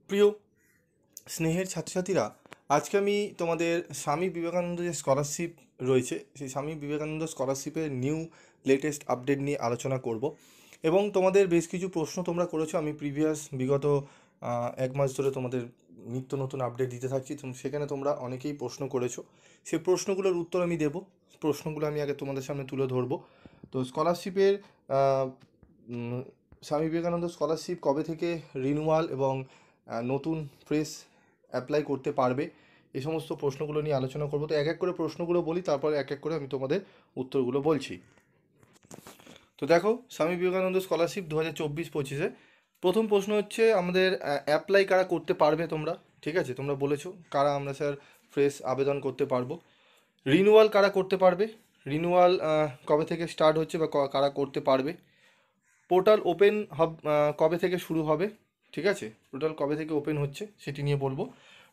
প্রিয় স্নেহের ছাত্রছাত্রীরা, আজকে আমি তোমাদের স্বামী বিবেকানন্দ যে স্কলারশিপ রয়েছে সেই স্বামী বিবেকানন্দ স্কলারশিপের নিউ লেটেস্ট আপডেট নিয়ে আলোচনা করব। এবং তোমাদের বেশ কিছু প্রশ্ন তোমরা করেছো। আমি বিগত 1 মাস ধরে তোমাদের নিত্য নতুন আপডেট দিতে থাকছি, সেখানে তোমরা অনেকেই প্রশ্ন করেছো। সেই প্রশ্নগুলোর উত্তর আমি দেব। প্রশ্নগুলো আমি আগে তোমাদের সামনে তুলে ধরবো। তো স্কলারশিপের স্বামী বিবেকানন্দ স্কলারশিপ কবে থেকে রিনিউয়াল এবং নতুন ফ্রেশ অ্যাপ্লাই করতে পারবে, এই সমস্ত প্রশ্নগুলো নিয়ে আলোচনা করবো। তো এক এক করে প্রশ্নগুলো বলি, তারপরে এক এক করে আমি তোমাদের উত্তরগুলো বলছি। তো দেখো, স্বামী বিবেকানন্দ স্কলারশিপ 2024-25-এ প্রথম প্রশ্ন হচ্ছে আমাদের অ্যাপ্লাই কারা করতে পারবে তোমরা। ঠিক আছে, তোমরা বলেছো কারা আমরা স্যার ফ্রেশ আবেদন করতে পারবো। রিনিউয়াল কারা করতে পারবে, রিনিউয়াল কবে থেকে স্টার্ট হচ্ছে বা কারা করতে পারবে। পোর্টাল ওপেন কবে থেকে শুরু হবে, ঠিক আছে, পোর্টাল কবে থেকে ওপেন হচ্ছে সেটি নিয়ে বলবো।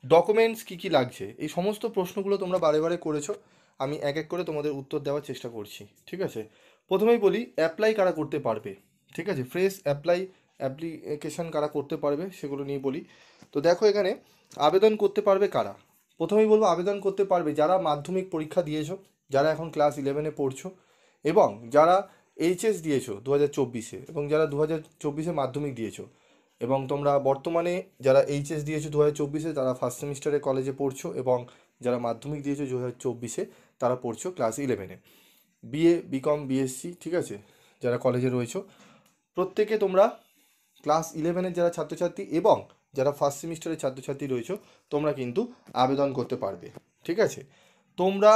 ডকুমেন্টস কী কী লাগছে, এই সমস্ত প্রশ্নগুলো তোমরা বারে বারে করেছো। আমি এক এক করে তোমাদের উত্তর দেওয়ার চেষ্টা করছি, ঠিক আছে। প্রথমেই বলি অ্যাপ্লাই কারা করতে পারবে, ঠিক আছে, ফ্রেশ অ্যাপ্লিকেশন কারা করতে পারবে সেগুলো নিয়ে বলি। তো দেখো এখানে আবেদন করতে পারবে কারা। প্রথমেই বলবো আবেদন করতে পারবে যারা মাধ্যমিক পরীক্ষা দিয়েছো, যারা এখন ক্লাস 11-এ পড়ছো, এবং যারা এইচএস দিয়েছো 2024-এ, এবং যারা 2024-এ মাধ্যমিক দিয়েছো, এবং তোমরা বর্তমানে যারা এইচএস দিয়েছো 2024-এ তারা ফার্স্ট সেমিস্টারে কলেজে পড়ছো, এবং যারা মাধ্যমিক দিয়েছো 2024-এ তারা পড়ছো ক্লাস 11-এ। বিএ, বিকম, বিএসসি, ঠিক আছে, যারা কলেজে রয়েছো প্রত্যেকে তোমরা ক্লাস 11-এর যারা ছাত্রছাত্রী এবং যারা ফার্স্ট সেমিস্টারের ছাত্রছাত্রী রয়েছো তোমরা কিন্তু আবেদন করতে পারবে, ঠিক আছে। তোমরা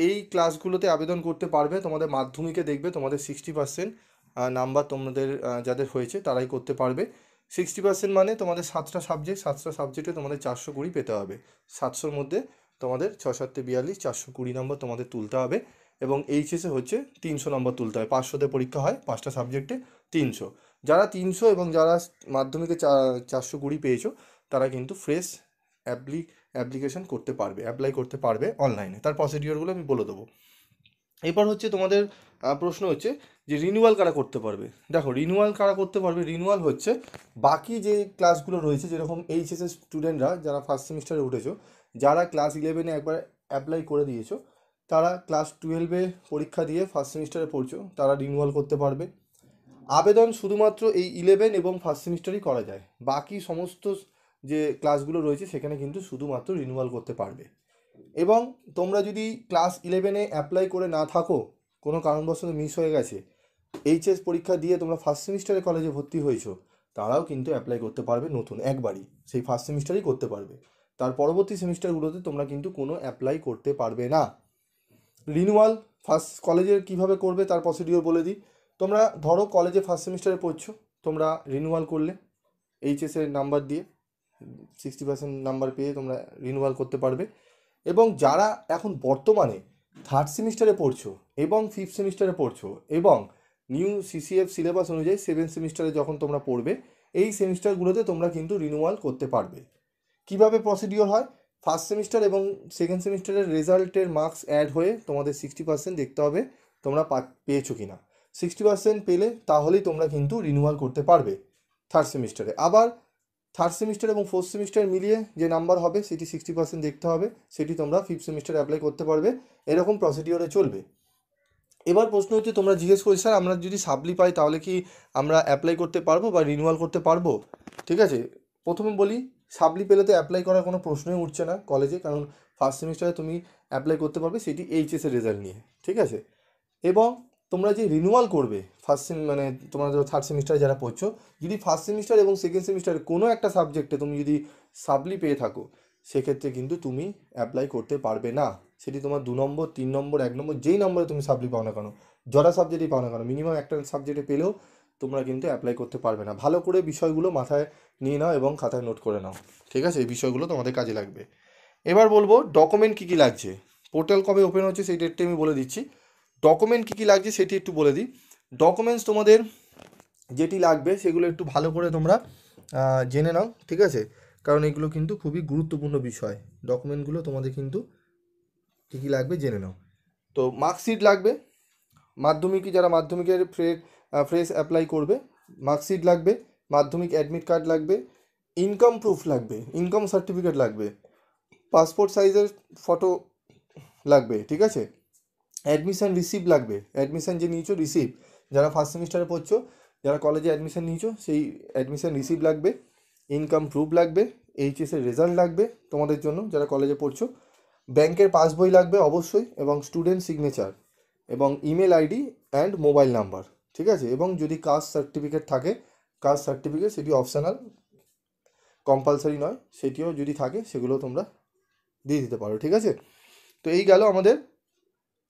এই ক্লাসগুলোতে আবেদন করতে পারবে। তোমাদের মাধ্যমিকে দেখবে তোমাদের 60% নাম্বার তোমাদের যাদের হয়েছে তারাই করতে পারবে। 60% মানে তোমাদের 7টা সাবজেক্টে তোমাদের 420 পেতে হবে। 700-র মধ্যে তোমাদের 6 7 42 420 নম্বর তোমাদের তুলতে হবে। এবং এইচএসে হচ্ছে 300 নম্বর তুলতে হয়। 500-তে পরীক্ষা হয়, 5টা সাবজেক্টে 300। যারা 300 এবং যারা মাধ্যমিকে 420 পেয়েছো তারা কিন্তু ফ্রেশ অ্যাপ্লিকেশন করতে পারবে, অ্যাপ্লাই করতে পারবে অনলাইনে। তার প্রসিডিওরগুলো আমি বলে দেবো। এরপর হচ্ছে তোমাদের প্রশ্ন হচ্ছে যে রিনিউয়াল কারা করতে পারবে। দেখো রিনিউয়াল কারা করতে পারবে, রিনিউয়াল হচ্ছে বাকি যে ক্লাসগুলো রয়েছে, যেরকম এইচএসের স্টুডেন্টরা যারা ফার্স্ট সেমিস্টারে উঠেছো, যারা ক্লাস 11-এ একবার অ্যাপ্লাই করে দিয়েছো, তারা ক্লাস 12-এ পরীক্ষা দিয়ে ফার্স্ট সেমিস্টারে পড়ছো, তারা রিনিউয়াল করতে পারবে। আবেদন শুধুমাত্র এই 11 এবং ফার্স্ট সেমিস্টারই করা যায়। বাকি সমস্ত যে ক্লাসগুলো রয়েছে সেখানে কিন্তু শুধুমাত্র রিনিউয়াল করতে পারবে। এবং তোমরা যদি ক্লাস 11-এ অ্যাপ্লাই করে না থাকো, কোনো কারণবশত মিস হয়ে গেছে, এইচএস পরীক্ষা দিয়ে তোমরা ফার্স্ট সেমিস্টারে কলেজে ভর্তি হয়েছো, তারাও কিন্তু অ্যাপ্লাই করতে পারবে নতুন একবারই, সেই ফার্স্ট সেমিস্টারেই করতে পারবে। তার পরবর্তী সেমিস্টারগুলোতে তোমরা কিন্তু কোনো অ্যাপ্লাই করতে পারবে না। রিনিউয়াল ফার্স্ট কলেজে কীভাবে করবে তার প্রসিডিওর বলে দিই। তোমরা ধরো কলেজে ফার্স্ট সেমিস্টারে পড়ছো, তোমরা রিনিউয়াল করলে এইচএসের নাম্বার দিয়ে 60% নাম্বার পেয়ে তোমরা রিনিউয়াল করতে পারবে। এবং যারা এখন বর্তমানে থার্ড সেমিস্টারে পড়ছো এবং ফিফথ সেমিস্টারে পড়ছো এবং নিউ সিসিএফ সিলেবাস অনুযায়ী 7 সেমিস্টারে যখন তোমরা পড়বে, এই সেমিস্টারগুলোতে তোমরা কিন্তু রিনিউয়াল করতে পারবে। কিভাবে প্রসিডিওর হয়, ফার্স্ট সেমিস্টার এবং সেকেন্ড সেমিস্টারের রেজাল্টের মার্কস অ্যাড হয়ে তোমাদের 60% দেখতে হবে তোমরা পেয়েছো কি না। 60% পেলে তাহলেই তোমরা কিন্তু রিনিউয়াল করতে পারবে থার্ড সেমিস্টারে। আবার থার্ড সেমিস্টার এবং ফোর্থ সেমিস্টার মিলিয়ে যে নাম্বার হবে সেটি 60% দেখতে হবে, সেটি তোমরা ফিফথ সেমিস্টারে অ্যাপ্লাই করতে পারবে। এরকম প্রসিডিওরে চলবে। এবার প্রশ্ন হচ্ছে, তোমরা জিজ্ঞেস করছি স্যার আমরা যদি সাপ্লি পাই তাহলে কি আমরা অ্যাপ্লাই করতে পারবো বা রিনিউয়াল করতে পারবো। ঠিক আছে, প্রথমে বলি সাপ্লি পেলে তো অ্যাপ্লাই করার কোনো প্রশ্নই উঠছে না কলেজে, কারণ ফার্স্ট সেমিস্টারে তুমি অ্যাপ্লাই করতে পারবে সেটি এইচএসের রেজাল্ট নিয়ে, ঠিক আছে। এবং তোমরা যে রিনিউয়াল করবে মানে তোমরা থার্ড সেমিস্টারে যারা পড়ছো, যদি ফার্স্ট সেমিস্টার এবং সেকেন্ড সেমিস্টারে কোনো একটা সাবজেক্টে তুমি যদি সাপ্লি পেয়ে থাকো, সেক্ষেত্রে কিন্তু তুমি অ্যাপ্লাই করতে পারবে না। সেটি তোমার 2 নম্বর, 3 নম্বর, 1 নম্বর, যেই নম্বরে তুমি সাপ্লি পাও না কেন, যটা সাবজেক্টেই পাও না কেন, মিনিমাম একটা সাবজেক্টে পেলেও তোমরা কিন্তু অ্যাপ্লাই করতে পারবে না। ভালো করে বিষয়গুলো মাথায় নিয়ে নাও এবং খাতায় নোট করে নাও, ঠিক আছে, এই বিষয়গুলো তোমাদের কাজে লাগবে। এবার বলবো ডকুমেন্ট কী কী লাগছে। পোর্টাল কবে ওপেন হচ্ছে সেই ডেটটা আমি বলে দিচ্ছি। ডকুমেন্ট কী কী লাগছে সেটি একটু বলে দিই। ডকুমেন্টস তোমাদের যেটি লাগবে সেগুলো একটু ভালো করে তোমরা জেনে নাও, ঠিক আছে, কারণ এগুলো কিন্তু খুবই গুরুত্বপূর্ণ বিষয়। ডকুমেন্টগুলো তোমাদের কিন্তু কী কী লাগবে জেনে নাও। তো মার্কশিট লাগবে, যারা মাধ্যমিকের ফ্রেশ অ্যাপ্লাই করবে, মার্কশিট লাগবে, মাধ্যমিক অ্যাডমিট কার্ড লাগবে, ইনকাম প্রুফ লাগবে, ইনকাম সার্টিফিকেট লাগবে, পাসপোর্ট সাইজের ফটো লাগবে, ঠিক আছে। অ্যাডমিশন রিসিপ্ট লাগবে, অ্যাডমিশন যে নিয়েছো রিসিপ্ট, যারা ফার্স্ট সেমিস্টারে পড়ছো, যারা কলেজে অ্যাডমিশন নিয়েছো সেই অ্যাডমিশন রিসিপ্ট লাগবে, ইনকাম প্রুফ লাগবে, এইচএসের রেজাল্ট লাগবে তোমাদের জন্য যারা কলেজে পড়ছো, ব্যাংকের পাসবই লাগবে অবশ্যই, এবং স্টুডেন্ট সিগনেচার, এবং email ID and mobile number, ঠিক আছে। এবং যদি কাস্ট সার্টিফিকেট থাকে, কাস্ট সার্টিফিকেট সেটি অপশনাল, কম্পালসারি নয়, সেটিও যদি থাকে সেগুলো তোমরা দিয়ে দিতে পারো, ঠিক আছে। তো এই গেল আমাদের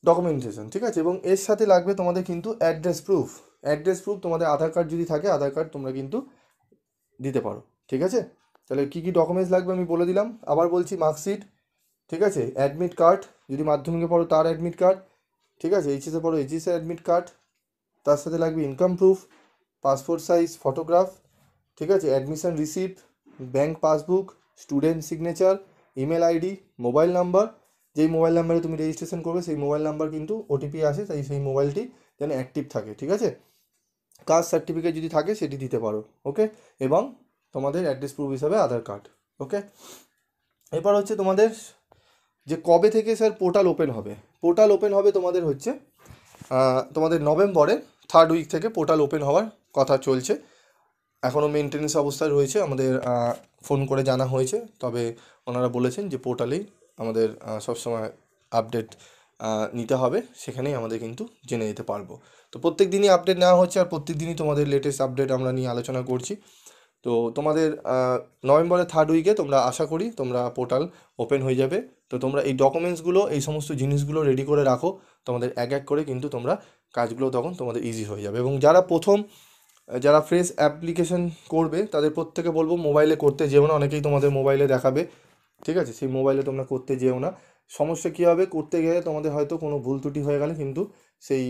ডকুমেন্টেশন, ঠিক আছে। এবং এর সাথে লাগবে তোমাদের কিন্তু অ্যাড্রেস প্রুফ, অ্যাড্রেস প্রুফ তোমাদের আধার কার্ড যদি থাকে আধার কার্ড তোমরা কিন্তু দিতে পারো, ঠিক আছে। তাহলে কী কী ডকুমেন্টস লাগবে আমি বলে দিলাম, আবার বলছি, মার্কশিট, ঠিক আছে, অ্যাডমিট কার্ড, যদি মাধ্যমিকে পড়ো তার অ্যাডমিট কার্ড, ঠিক আছে, এইচএসে পড়ো এইচএসের অ্যাডমিট কার্ড, তার সাথে লাগবে income proof, passport size photograph, ঠিক আছে, admission receipt, bank passbook, student signature, email ID, mobile number, যেই মোবাইল নাম্বারে তুমি রেজিস্ট্রেশন করবে সেই মোবাইল নাম্বার কিন্তু ওটিপি আসে, তাই সেই মোবাইলটি যেন অ্যাক্টিভ থাকে, ঠিক আছে। কাস্ট সার্টিফিকেট যদি থাকে সেটি দিতে পারো, ওকে। এবং তোমাদের অ্যাড্রেস প্রুফ হিসাবে আধার কার্ড, ওকে। এবার হচ্ছে তোমাদের যে কবে থেকে স্যার পোর্টাল ওপেন হবে, পোর্টাল ওপেন হবে তোমাদের হচ্ছে তোমাদের নভেম্বরের 3rd উইক থেকে পোর্টাল ওপেন হওয়ার কথা চলছে, এখনও মেনটেন্যান্স অবস্থায় রয়েছে, আমাদের ফোন করে জানা হয়েছে, তবে ওনারা বলেছেন যে পোর্টালেই আমাদের সবসময় আপডেট নিতে হবে, সেখানেই আমাদের কিন্তু জেনে নিতে পারবো। তো প্রত্যেক দিনই আপডেট নেওয়া হচ্ছে, আর প্রত্যেক দিনই তোমাদের লেটেস্ট আপডেট আমরা নিয়ে আলোচনা করছি। তো তোমাদের নভেম্বরের 3rd উইকে তোমরা আশা করি তোমরা পোর্টাল ওপেন হয়ে যাবে। তো তোমরা এই ডকুমেন্টসগুলো, এই সমস্ত জিনিসগুলো রেডি করে রাখো, তোমাদের এক এক করে কিন্তু তোমরা কাজগুলো তখন তোমাদের ইজি হয়ে যাবে। এবং যারা ফ্রেশ অ্যাপ্লিকেশন করবে তাদের প্রত্যেকে বলবো মোবাইলে করতে যেও না, অনেকেই তোমাদের মোবাইলে দেখাবে, ঠিক আছে, সেই মোবাইলে তোমরা করতে যেও না। সমস্যা কী হবে, করতে গেলে তোমাদের হয়তো কোনো ভুল ত্রুটি হয়ে গেলে কিন্তু সেই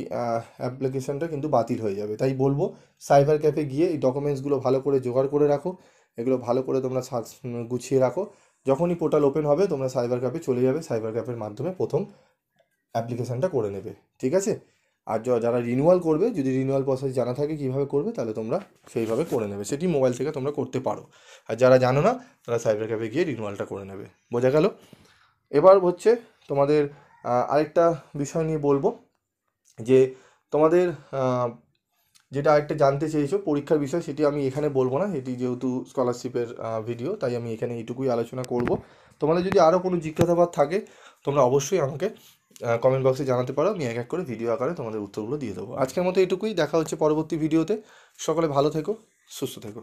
অ্যাপ্লিকেশনটা কিন্তু বাতিল হয়ে যাবে। তাই বলবো সাইবার ক্যাফে গিয়ে এই ডকুমেন্টসগুলো ভালো করে জোগাড় করে রাখো, এগুলো ভালো করে তোমরা গুছিয়ে রাখো। যখনই পোর্টাল ওপেন হবে তোমরা সাইবার ক্যাফে চলে যাবে, সাইবার ক্যাফের মাধ্যমে প্রথম অ্যাপ্লিকেশানটা করে নেবে, ঠিক আছে। আর যারা রিনিউয়াল করবে, যদি রিনিউয়াল প্রসেস জানা থাকে কীভাবে করবে, তাহলে তোমরা সেইভাবে করে নেবে, সেটি মোবাইল থেকে তোমরা করতে পারো। আর যারা জানো না তারা সাইবার ক্যাফে গিয়ে রিনিউয়ালটা করে নেবে, বোঝা গেল। এবার হচ্ছে তোমাদের আরেকটা বিষয় নিয়ে বলবো, যে তোমাদের যেটা আরেকটা জানতে চেয়েছো পরীক্ষার বিষয়, সেটি আমি এখানে বলবো না, এটি যেহেতু স্কলারশিপের ভিডিও, তাই আমি এখানে এইটুকুই আলোচনা করব। তোমাদের যদি আরও কোনো জিজ্ঞাসাবাদ থাকে তোমরা অবশ্যই আমাকে কমেন্ট বক্সে জানাতে পারো, আমি এক এক করে ভিডিও আকারে তোমাদের উত্তরগুলো দিয়ে দেবো। আজকের মতো এটুকুই, দেখা হচ্ছে পরবর্তী ভিডিওতে। সকলে ভালো থেকো, সুস্থ থেকো।